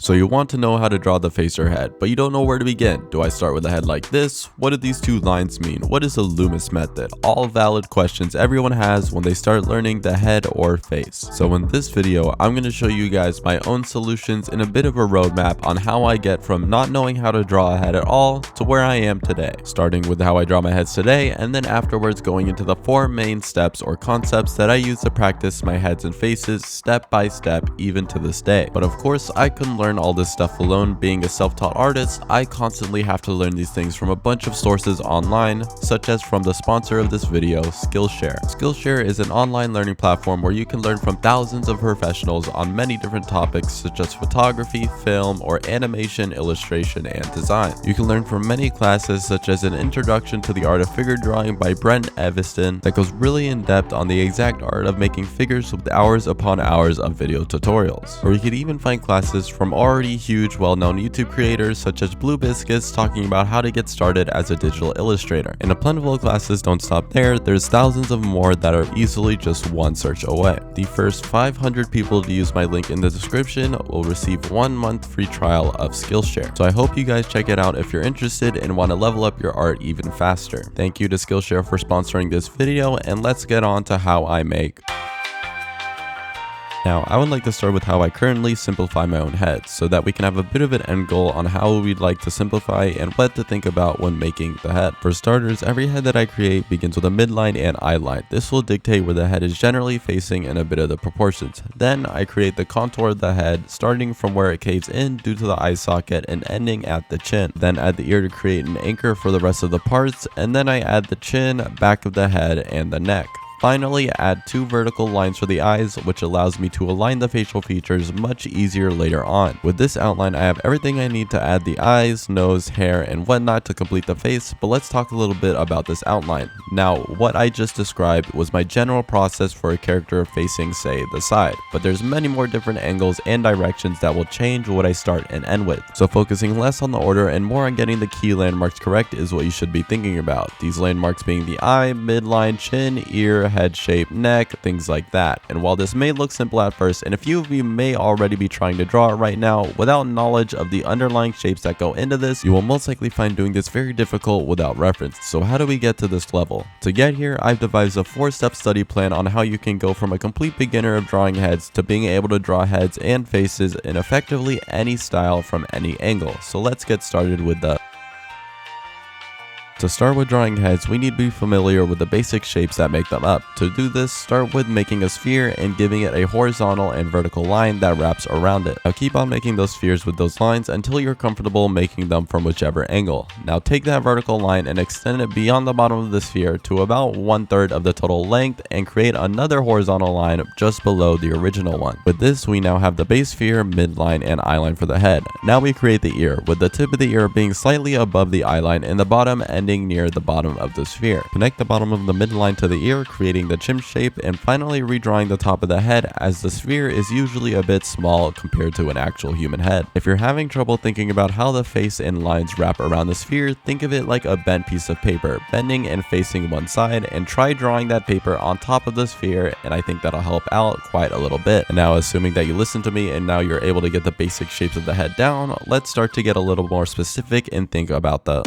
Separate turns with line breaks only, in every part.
So you want to know how to draw the face or head, but you don't know where to begin. Do I start with a head like this? What do these two lines mean? What is the Loomis method? All valid questions everyone has when they start learning the head or face. So in this video, I'm going to show you guys my own solutions and a bit of a roadmap on how I get from not knowing how to draw a head at all to where I am today. Starting with how I draw my heads today, and then afterwards going into the 4 main steps or concepts that I use to practice my heads and faces step by step even to this day. But of course, I couldn't learn all this stuff alone. Being a self-taught artist, I constantly have to learn these things from a bunch of sources online, such as from the sponsor of this video, Skillshare. Skillshare is an online learning platform where you can learn from thousands of professionals on many different topics such as photography, film, or animation, illustration, and design. You can learn from many classes such as an introduction to the art of figure drawing by Brent Eviston that goes really in depth on the exact art of making figures with hours upon hours of video tutorials. Or you could even find classes from already huge well-known YouTube creators such as Blue Biscuits talking about how to get started as a digital illustrator. And a plentiful of classes don't stop there, there's thousands of more that are easily just one search away. The first 500 people to use my link in the description will receive 1 month free trial of Skillshare. So I hope you guys check it out if you're interested and want to level up your art even faster. Thank you to Skillshare for sponsoring this video, and let's get on to how I make. Now, I would like to start with how I currently simplify my own head, so that we can have a bit of an end goal on how we'd like to simplify and what to think about when making the head. For starters, every head that I create begins with a midline and eye line. This will dictate where the head is generally facing and a bit of the proportions. Then I create the contour of the head, starting from where it caves in due to the eye socket and ending at the chin. Then add the ear to create an anchor for the rest of the parts, and then I add the chin, back of the head, and the neck. Finally, add 2 vertical lines for the eyes, which allows me to align the facial features much easier later on. With this outline, I have everything I need to add the eyes, nose, hair, and whatnot to complete the face, but let's talk a little bit about this outline. Now, what I just described was my general process for a character facing, say, the side, but there's many more different angles and directions that will change what I start and end with. So focusing less on the order and more on getting the key landmarks correct is what you should be thinking about. These landmarks being the eye, midline, chin, ear, head shape, neck, things like that. And while this may look simple at first, and a few of you may already be trying to draw it right now, without knowledge of the underlying shapes that go into this, you will most likely find doing this very difficult without reference. So how do we get to this level? To get here, I've devised a 4-step study plan on how you can go from a complete beginner of drawing heads to being able to draw heads and faces in effectively any style from any angle. So let's get started with the To start with drawing heads, we need to be familiar with the basic shapes that make them up. To do this, start with making a sphere and giving it a horizontal and vertical line that wraps around it. Now keep on making those spheres with those lines until you're comfortable making them from whichever angle. Now take that vertical line and extend it beyond the bottom of the sphere to about 1/3 of the total length and create another horizontal line just below the original one. With this, we now have the base sphere, midline, and eyeline for the head. Now we create the ear, with the tip of the ear being slightly above the eyeline and the bottom ending near the bottom of the sphere. Connect the bottom of the midline to the ear, creating the chin shape, and finally redrawing the top of the head, as the sphere is usually a bit small compared to an actual human head. If you're having trouble thinking about how the face and lines wrap around the sphere, think of it like a bent piece of paper, bending and facing one side, and try drawing that paper on top of the sphere, and I think that'll help out quite a little bit. And now, assuming that you listened to me and now you're able to get the basic shapes of the head down, let's start to get a little more specific and think about the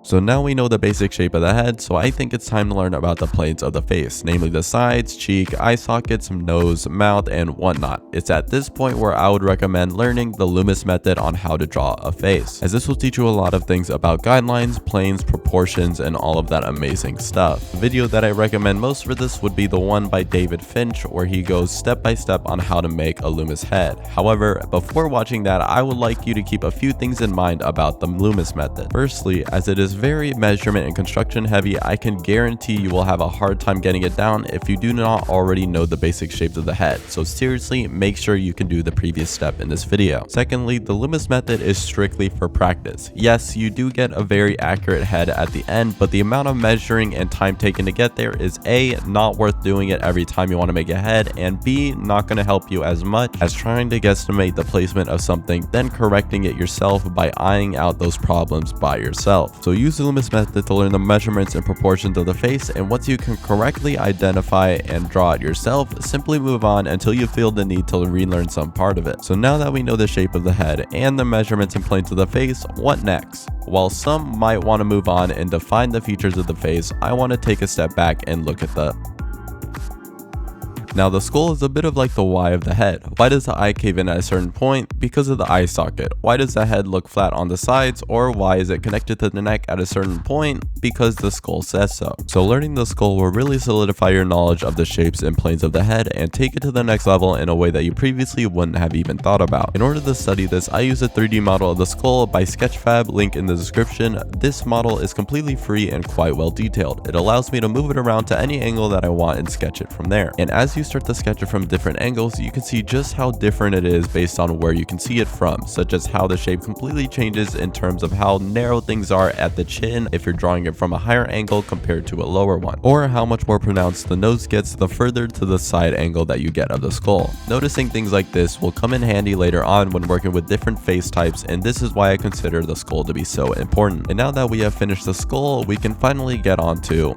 So now we know the basic shape of the head, so I think it's time to learn about the planes of the face, namely the sides, cheek, eye sockets, nose, mouth, and whatnot. It's at this point where I would recommend learning the Loomis method on how to draw a face, as this will teach you a lot of things about guidelines, planes, proportions, and all of that amazing stuff. The video that I recommend most for this would be the one by David Finch, where he goes step by step on how to make a Loomis head. However, before watching that, I would like you to keep a few things in mind about the Loomis method. Firstly, as it is very measurement and construction heavy, I can guarantee you will have a hard time getting it down if you do not already know the basic shapes of the head. So seriously, make sure you can do the previous step in this video. Secondly, the Loomis method is strictly for practice. Yes, you do get a very accurate head at the end, but the amount of measuring and time taken to get there is A, not worth doing it every time you want to make a head, and B, not going to help you as much as trying to guesstimate the placement of something, then correcting it yourself by eyeing out those problems by yourself. So use Use the Loomis method to learn the measurements and proportions of the face, and once you can correctly identify and draw it yourself, simply move on until you feel the need to relearn some part of it. So now that we know the shape of the head and the measurements and planes of the face, what next? While some might want to move on and define the features of the face, I want to take a step back and look at the Now the skull is a bit of like the why of the head. Why does the eye cave in at a certain point? Because of the eye socket. Why does the head look flat on the sides? Or why is it connected to the neck at a certain point? Because the skull says so. So learning the skull will really solidify your knowledge of the shapes and planes of the head and take it to the next level in a way that you previously wouldn't have even thought about. In order to study this, I use a 3D model of the skull by Sketchfab, link in the description. This model is completely free and quite well detailed. It allows me to move it around to any angle that I want and sketch it from there. And as you start to sketch it from different angles, you can see just how different it is based on where you can see it from, such as how the shape completely changes in terms of how narrow things are at the chin if you're drawing it from a higher angle compared to a lower one, or how much more pronounced the nose gets the further to the side angle that you get of the skull. Noticing things like this will come in handy later on when working with different face types, and this is why I consider the skull to be so important. And now that we have finished the skull, we can finally get on to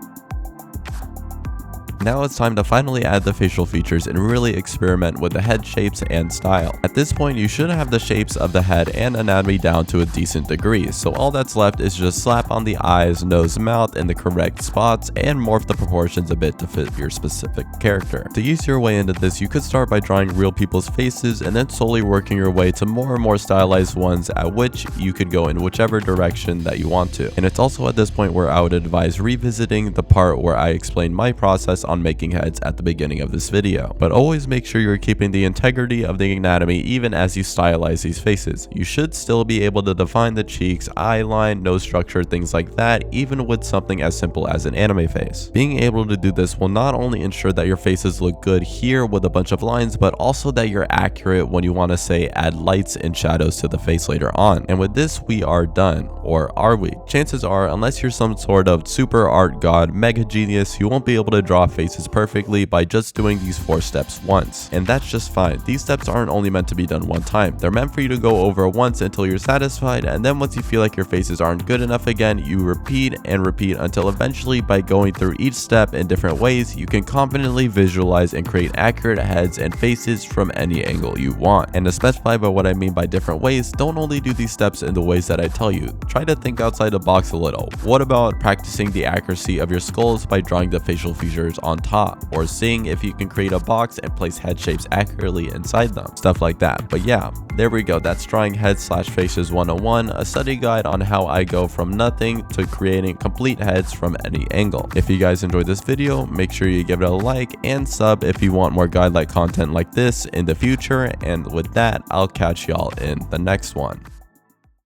Now it's time to finally add the facial features and really experiment with the head shapes and style. At this point, you should have the shapes of the head and anatomy down to a decent degree, so all that's left is just slap on the eyes, nose, mouth in the correct spots and morph the proportions a bit to fit your specific character. To ease your way into this, you could start by drawing real people's faces and then slowly working your way to more and more stylized ones, at which you could go in whichever direction that you want to. And it's also at this point where I would advise revisiting the part where I explain my process on making heads at the beginning of this video. But always make sure you're keeping the integrity of the anatomy even as you stylize these faces. You should still be able to define the cheeks, eye line, nose structure, things like that, even with something as simple as an anime face. Being able to do this will not only ensure that your faces look good here with a bunch of lines, but also that you're accurate when you want to say add lights and shadows to the face later on. And with this, we are done. Or are we? Chances are, unless you're some sort of super art god, mega genius, you won't be able to draw faces perfectly by just doing these 4 steps once. And that's just fine. These steps aren't only meant to be done one time. They're meant for you to go over once until you're satisfied, and then once you feel like your faces aren't good enough again, you repeat and repeat until eventually, by going through each step in different ways, you can confidently visualize and create accurate heads and faces from any angle you want. And to specify by what I mean by different ways, don't only do these steps in the ways that I tell you. Try to think outside the box a little. What about practicing the accuracy of your skulls by drawing the facial features on top, or seeing if you can create a box and place head shapes accurately inside them, stuff like that. But yeah, there we go. That's drawing heads / faces 101, a study guide on how I go from nothing to creating complete heads from any angle. If you guys enjoyed this video, make sure you give it a like and sub if you want more guide-like content like this in the future, and with that, I'll catch y'all in the next one.